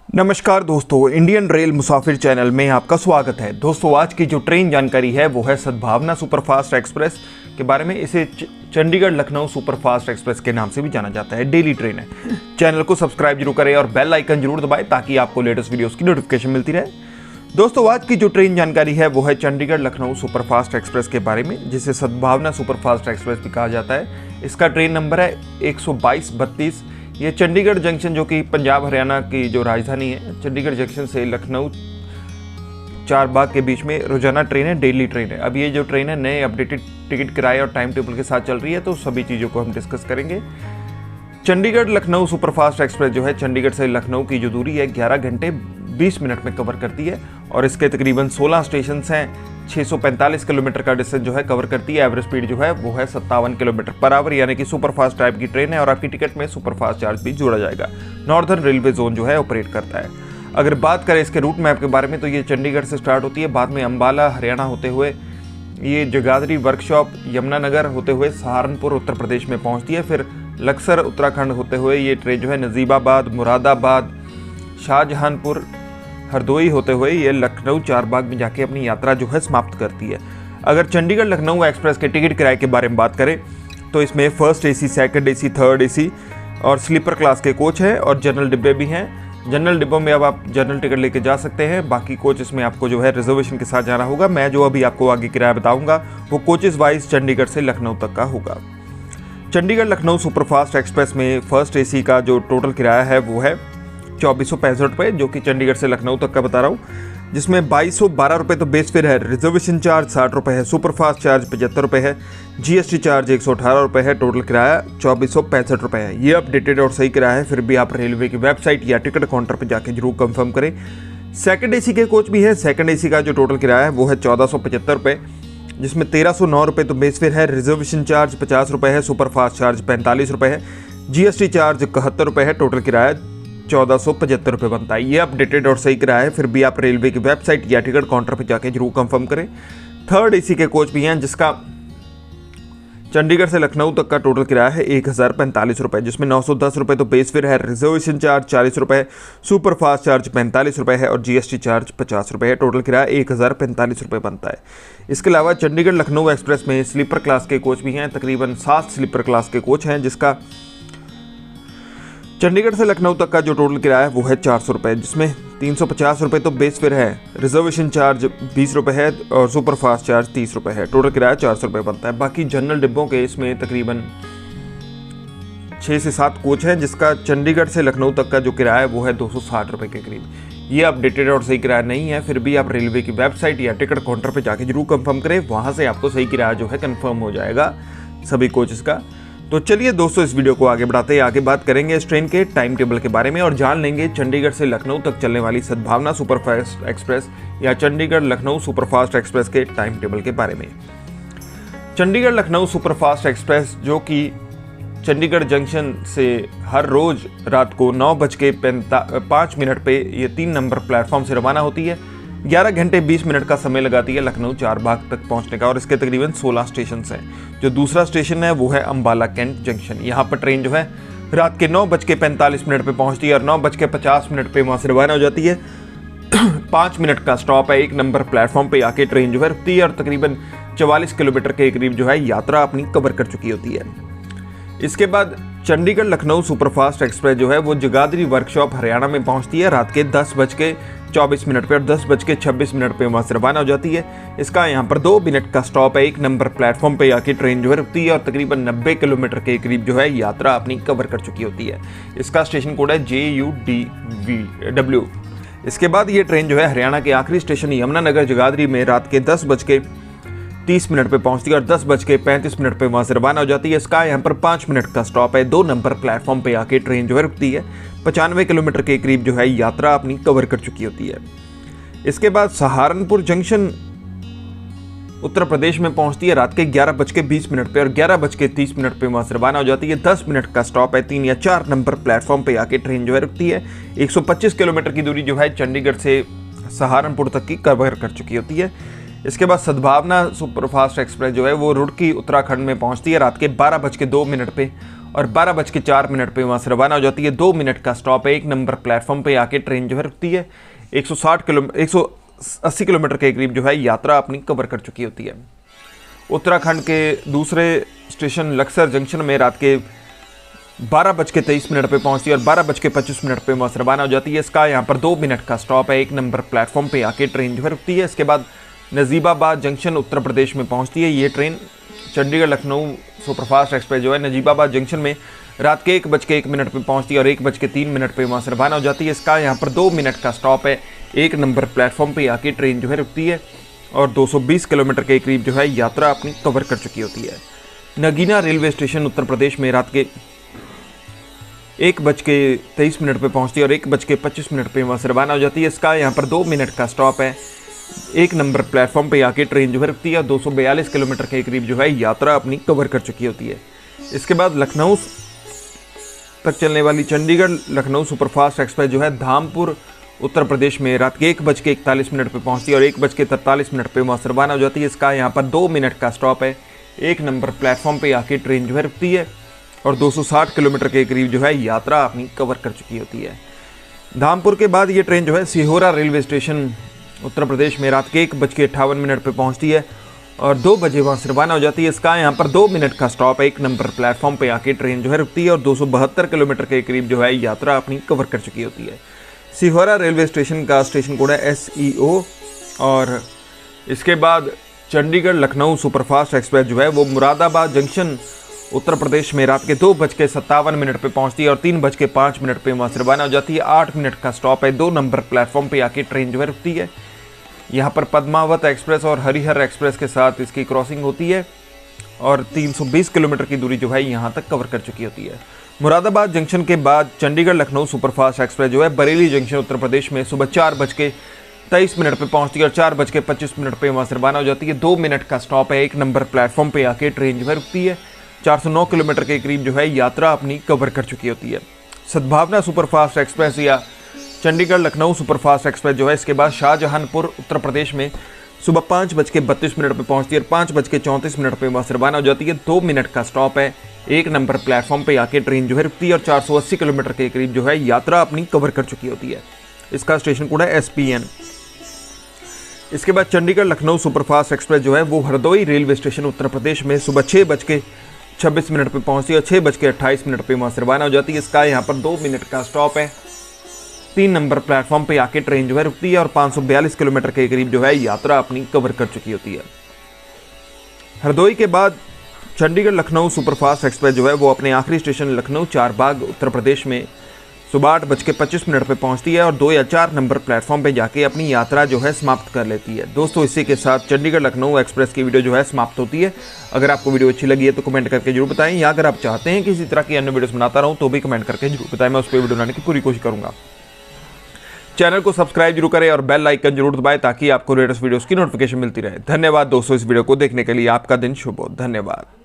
नमस्कार दोस्तों, Indian rail मुसाफिर channel में आपका स्वागत है। दोस्तों, आज की जो ट्रेन जानकारी है वो है सद्भावना सुपरफास्ट एक्सप्रेस के बारे में। इसे चंडीगढ़ लखनऊ सुपरफास्ट एक्सप्रेस के नाम से भी जाना जाता है। डेली ट्रेन है। चैनल को सब्सक्राइब जरूर करें और बेल आइकन जरूर दबाएं ताकि आपको लेटेस्ट वीडियोस की नोटिफिकेशन मिलती रहे। दोस्तों, आज की जो ट्रेन जानकारी है वो है चंडीगढ़ लखनऊ सुपरफास्ट एक्सप्रेस के बारे में, जिसे सद्भावना सुपरफास्ट एक्सप्रेस भी कहा जाता है। इसका ट्रेन नंबर है 122-32। ये चंडीगढ़ जंक्शन, जो कि पंजाब हरियाणा की जो राजधानी है, चंडीगढ़ जंक्शन से लखनऊ चारबाग के बीच में रोजाना ट्रेन है, डेली ट्रेन है। अब ये जो ट्रेन है नए अपडेटेड टिकट किराए और टाइम टेबल के साथ चल रही है, तो सभी चीज़ों को हम डिस्कस करेंगे। चंडीगढ़ लखनऊ सुपरफास्ट एक्सप्रेस जो है चंडीगढ़ से लखनऊ की जो दूरी है 11 घंटे 20 मिनट में कवर करती है और इसके तकरीबन 16 स्टेशन हैं। 645 किलोमीटर का डिस्टेंस जो है कवर करती है। एवरेज स्पीड जो है वो है 57 किलोमीटर पर आवर, यानी कि सुपरफास्ट टाइप की ट्रेन है और आपकी टिकट में सुपरफास्ट चार्ज भी जोड़ा जाएगा। नॉर्दर्न रेलवे जोन जो है ऑपरेट करता है। अगर बात करें इसके रूट मैप के बारे में, तो ये चंडीगढ़ से स्टार्ट होती है, बाद में अंबाला हरियाणा होते हुए ये जगाधरी वर्कशॉप यमुनानगर होते हुए सहारनपुर उत्तर प्रदेश में पहुँचती है। फिर लक्सर उत्तराखंड होते हुए ये ट्रेन जो है नजीबाबाद, मुरादाबाद, शाहजहांपुर, हरदोई होते हुए ये लखनऊ चारबाग में जाके अपनी यात्रा जो है समाप्त करती है। अगर चंडीगढ़ लखनऊ एक्सप्रेस के टिकट किराए के बारे में बात करें तो इसमें first AC, second AC, third AC और स्लीपर क्लास के कोच हैं और जनरल डिब्बे भी हैं। जनरल डिब्बों में अब आप जनरल टिकट लेके जा सकते हैं। बाकी कोचेस में आपको जो है रिजर्वेशन के साथ जाना होगा। मैं जो अभी आपको आगे किराया बताऊंगा वो कोचेस वाइज चंडीगढ़ से लखनऊ तक का होगा। चंडीगढ़ लखनऊ सुपरफास्ट एक्सप्रेस में फर्स्ट एसी का जो टोटल किराया है वो है 2465 रुपये, जो कि चंडीगढ़ से लखनऊ तक का बता रहा हूँ, जिसमें 2212 रुपये तो बेस फेयर है। रिजर्वेशन चार्ज 60 रुपये है, सुपरफास्ट चार्ज 75 रुपये है, जीएसटी चार्ज 118 रुपये है, टोटल किराया 2465 रुपये है। ये अपडेटेड और सही किराया है, फिर भी आप रेलवे की वेबसाइट या टिकट काउंटर पर जाके जरूर कंफर्म करें। सेकंड एसी के कोच भी है। सेकंड एसी का जो टोटल किराया है वो है 1475 रुपये, जिसमें 1309 रुपये तो बेस फेयर है। रिजर्वेशन चार्ज 50 रुपये है, सुपरफास्ट चार्ज 45 रुपये है, जीएसटी चार्ज 71 रुपये है, टोटल किराया 1475 रुपये बनता है। ये अपडेटेड और सही किराया है, फिर भी आप रेलवे की वेबसाइट या टिकट काउंटर पर जाके जरूर कंफर्म करें। थर्ड एसी के कोच भी हैं, जिसका चंडीगढ़ से लखनऊ तक का टोटल किराया है 1045 रुपये, जिसमें 910 रुपये तो बेस फेयर है, रिजर्वेशन चार्ज 40 रुपये, सुपरफास्ट चार्ज 45 रुपये है और जीएसटी चार्ज 50 रुपये है। टोटल किराया 1045 रुपये बनता है। इसके अलावा चंडीगढ़ लखनऊ एक्सप्रेस में स्लीपर क्लास के कोच भी हैं। तकरीबन 7 स्लीपर क्लास के कोच हैं, जिसका चंडीगढ़ से लखनऊ तक का जो टोटल किराया है वो है 400 रुपये, जिसमें 350 रुपये तो बेस फेयर है, रिजर्वेशन चार्ज 20 रुपये है और सुपरफास्ट चार्ज 30 रुपये है। टोटल किराया 400 रुपये बनता है। बाकी जनरल डिब्बों के इसमें तकरीबन 6 से 7 कोच हैं, जिसका चंडीगढ़ से लखनऊ तक का जो किराया है वो है 260 रुपये के करीब। ये अपडेटेड और सही किराया नहीं है, फिर भी आप रेलवे की वेबसाइट या टिकट काउंटर पर जाके जरूर कंफर्म करें, वहाँ से आपको सही किराया जो है कंफर्म हो जाएगा सभी कोचेस का। तो चलिए दोस्तों, इस वीडियो को आगे बढ़ाते हैं। आगे बात करेंगे इस ट्रेन के टाइम टेबल के बारे में और जान लेंगे चंडीगढ़ से लखनऊ तक चलने वाली सद्भावना सुपरफास्ट एक्सप्रेस या चंडीगढ़ लखनऊ सुपरफास्ट एक्सप्रेस के टाइम टेबल के बारे में। चंडीगढ़ लखनऊ सुपरफास्ट एक्सप्रेस, जो कि चंडीगढ़ जंक्शन से हर रोज रात को 9:05 पे ये 3 नंबर प्लेटफॉर्म से रवाना होती है। 11 घंटे 20 मिनट का समय लगाती है लखनऊ चारबाग तक पहुंचने का और इसके तकरीबन 16 स्टेशन हैं। जो दूसरा स्टेशन है वो है अंबाला कैंट जंक्शन। यहाँ पर ट्रेन जो है रात के 9:45 पे पहुंचती है और 9:50 पे वहाँ से रवाना हो जाती है। 5 मिनट का स्टॉप है एक नंबर प्लेटफॉर्म पे आके ट्रेन जो है रुकती है और तकरीबन 44 किलोमीटर के करीब जो है यात्रा अपनी कवर कर चुकी होती है। इसके बाद चंडीगढ़ लखनऊ सुपरफास्ट एक्सप्रेस जो है वो जगाधरी वर्कशॉप हरियाणा में पहुंचती है रात के 10:24 पे और 10:26 पे वहाँ से रवाना हो जाती है। इसका यहाँ पर 2 मिनट का स्टॉप है एक नंबर प्लेटफॉर्म पे आके ट्रेन जो है रुकती है और तकरीबन 90 किलोमीटर के करीब जो है यात्रा अपनी कवर कर चुकी होती है। इसका स्टेशन कोड है JUDW। इसके बाद ये ट्रेन जो है हरियाणा के आखिरी स्टेशन यमुनानगर जगाधरी में रात के 10:30 पे पहुंचती है और 10:35 पे वहाँ से रवाना हो जाती है। इसका यहाँ पर 5 मिनट का स्टॉप है 2 नंबर प्लेटफॉर्म पे आके ट्रेन जो है रुकती है। 95 किलोमीटर के करीब जो है यात्रा अपनी कवर कर चुकी होती है। इसके बाद सहारनपुर जंक्शन उत्तर प्रदेश में पहुंचती है रात के 11:20 पे और 11:30 पे वहाँ से रवाना हो जाती है। 10 मिनट का स्टॉप है 3 या 4 नंबर प्लेटफॉर्म पे आके ट्रेन जो है रुकती है। 125 किलोमीटर की दूरी जो है चंडीगढ़ से सहारनपुर तक की कवर कर चुकी होती है। इसके बाद सद्भावना सुपरफास्ट एक्सप्रेस जो है वो रुड़की उत्तराखंड में पहुंचती है रात के 12:02 पे और 12:04 पे वहाँ से रवाना हो जाती है। 2 मिनट का स्टॉप है। 1 नंबर प्लेटफॉर्म पे आके ट्रेन जो है रुकती है। 180 किलोमीटर के करीब जो है यात्रा अपनी कवर कर चुकी होती है। उत्तराखंड के दूसरे स्टेशन लक्सर जंक्शन में रात के 12:23 पे पहुंचती है और 12:25 पे वहाँ से रवाना हो जाती है। इसका यहाँ पर 2 मिनट का स्टॉप है। 1 नंबर प्लेटफॉर्म पे आके ट्रेन जो है रुकती है। इसके बाद नजीबाबाद जंक्शन उत्तर प्रदेश में पहुंचती है। ये train Chandigarh Lucknow superfast express जो है नजीबाबाद जंक्शन में रात के 1:01 पे पहुंचती है और 1:03 पे वहाँ से रवाना हो जाती है। इसका यहाँ पर 2 मिनट का स्टॉप है। 1 नंबर प्लेटफॉर्म पे आके ट्रेन जो है रुकती है और 220 किलोमीटर के करीब जो है यात्रा अपनी कवर कर चुकी होती है। नगीना रेलवे स्टेशन उत्तर प्रदेश में रात के 1:23 पे पहुंचती है और 1:25 पे वहाँ से रवाना हो जाती है। इसका यहाँ पर 2 मिनट का स्टॉप है। 1 नंबर प्लेटफॉर्म पे आके ट्रेन जो है रुकती है। 242 किलोमीटर के करीब जो है यात्रा अपनी कवर कर चुकी होती है। इसके बाद लखनऊ तक चलने वाली चंडीगढ़ लखनऊ सुपरफास्ट एक्सप्रेस जो है धामपुर उत्तर प्रदेश में रात के 1:41 पे पहुंचती है और 1:43 पे वहाँ से रवाना हो जाती है। इसका यहाँ पर 2 मिनट का स्टॉप है। 1 नंबर प्लेटफॉर्म पे आके ट्रेन जो है रुकती है और 260 किलोमीटर के करीब जो है यात्रा अपनी कवर कर चुकी होती है। धामपुर के बाद ये ट्रेन जो है सिहोरा रेलवे स्टेशन उत्तर प्रदेश में रात के 1:58 पे पहुंचती है और 2 बजे वहाँ से रवाना हो जाती है। इसका यहाँ पर 2 मिनट का स्टॉप है। 1 नंबर प्लेटफॉर्म पे आके ट्रेन जो है रुकती है और 272 किलोमीटर के करीब जो है यात्रा अपनी कवर कर चुकी होती है। सिहोरा रेलवे स्टेशन का स्टेशन कोड है SEO और इसके बाद चंडीगढ़ लखनऊ सुपरफास्ट एक्सप्रेस जो है वो मुरादाबाद जंक्शन उत्तर प्रदेश में रात के 2:57 पे पहुंचती है और 3:05 पे वहाँ से रवाना हो जाती है। 8 मिनट का स्टॉप है। 2 नंबर प्लेटफॉर्म पे आके ट्रेन जो है रुकती है। यहाँ पर पद्मावत एक्सप्रेस और हरिहर एक्सप्रेस के साथ इसकी क्रॉसिंग होती है और 320 किलोमीटर की दूरी जो है यहाँ तक कवर कर चुकी होती है। मुरादाबाद जंक्शन के बाद चंडीगढ़ लखनऊ सुपरफास्ट एक्सप्रेस जो है बरेली जंक्शन उत्तर प्रदेश में सुबह 4:23 पे पहुंचती है और 4:25 पे वहाँ से रवाना हो जाती है। 2 मिनट का स्टॉप है। 1 नंबर प्लेटफॉर्म पे आके ट्रेन जो है रुकती है। 409 किलोमीटर के करीब जो है यात्रा अपनी कवर कर चुकी होती है। सद्भावना सुपरफास्ट एक्सप्रेस या चंडीगढ़ लखनऊ सुपरफास्ट एक्सप्रेस जो है इसके बाद शाहजहांपुर उत्तर प्रदेश में सुबह 5:32 पे पहुंचती है और 5:34 पे वहाँ से रवाना हो जाती है। 2 मिनट का स्टॉप है। 1 नंबर प्लेटफॉर्म पे आके ट्रेन जो है रुकती है और 480 किलोमीटर के करीब जो है यात्रा अपनी कवर कर चुकी होती है। इसका स्टेशन कोड है SPN। इसके बाद चंडीगढ़ लखनऊ सुपरफास्ट एक्सप्रेस जो है वो हरदोई रेलवे स्टेशन उत्तर प्रदेश में सुबह 6:26 पे पहुंचती है और 6:28 पे वहाँ से रवाना हो जाती है। इसका यहाँ पर 2 मिनट का स्टॉप है। 3 नंबर प्लेटफॉर्म पे आके ट्रेन जो है रुकती है और 542 किलोमीटर के करीब जो है यात्रा अपनी कवर कर चुकी होती है। हरदोई के बाद चंडीगढ़ लखनऊ सुपरफास्ट एक्सप्रेस जो है वो अपने आखिरी स्टेशन लखनऊ चारबाग उत्तर प्रदेश में सुबह 8:25 पे पहुंचती है और 2 या 4 नंबर प्लेटफॉर्म पे जाके अपनी यात्रा जो है समाप्त कर लेती है। दोस्तों इसी के साथ चंडीगढ़ लखनऊ एक्सप्रेस की वीडियो जो है समाप्त होती है। अगर आपको वीडियो अच्छी लगी है तो कमेंट करके जरूर बताएं या अगर आप चाहते हैं कि इसी तरह की अन्य वीडियोस बनाता रहूं तो भी कमेंट करके जरूर बताएं। मैं उस पर वीडियो बनाने की पूरी कोशिश करूंगा। चैनल को सब्सक्राइब जरूर करें और बेल आइकन जरूर दबाएं ताकि आपको लेटेस्ट वीडियोस की नोटिफिकेशन मिलती रहे। धन्यवाद दोस्तों इस वीडियो को देखने के लिए। आपका दिन शुभ हो। धन्यवाद।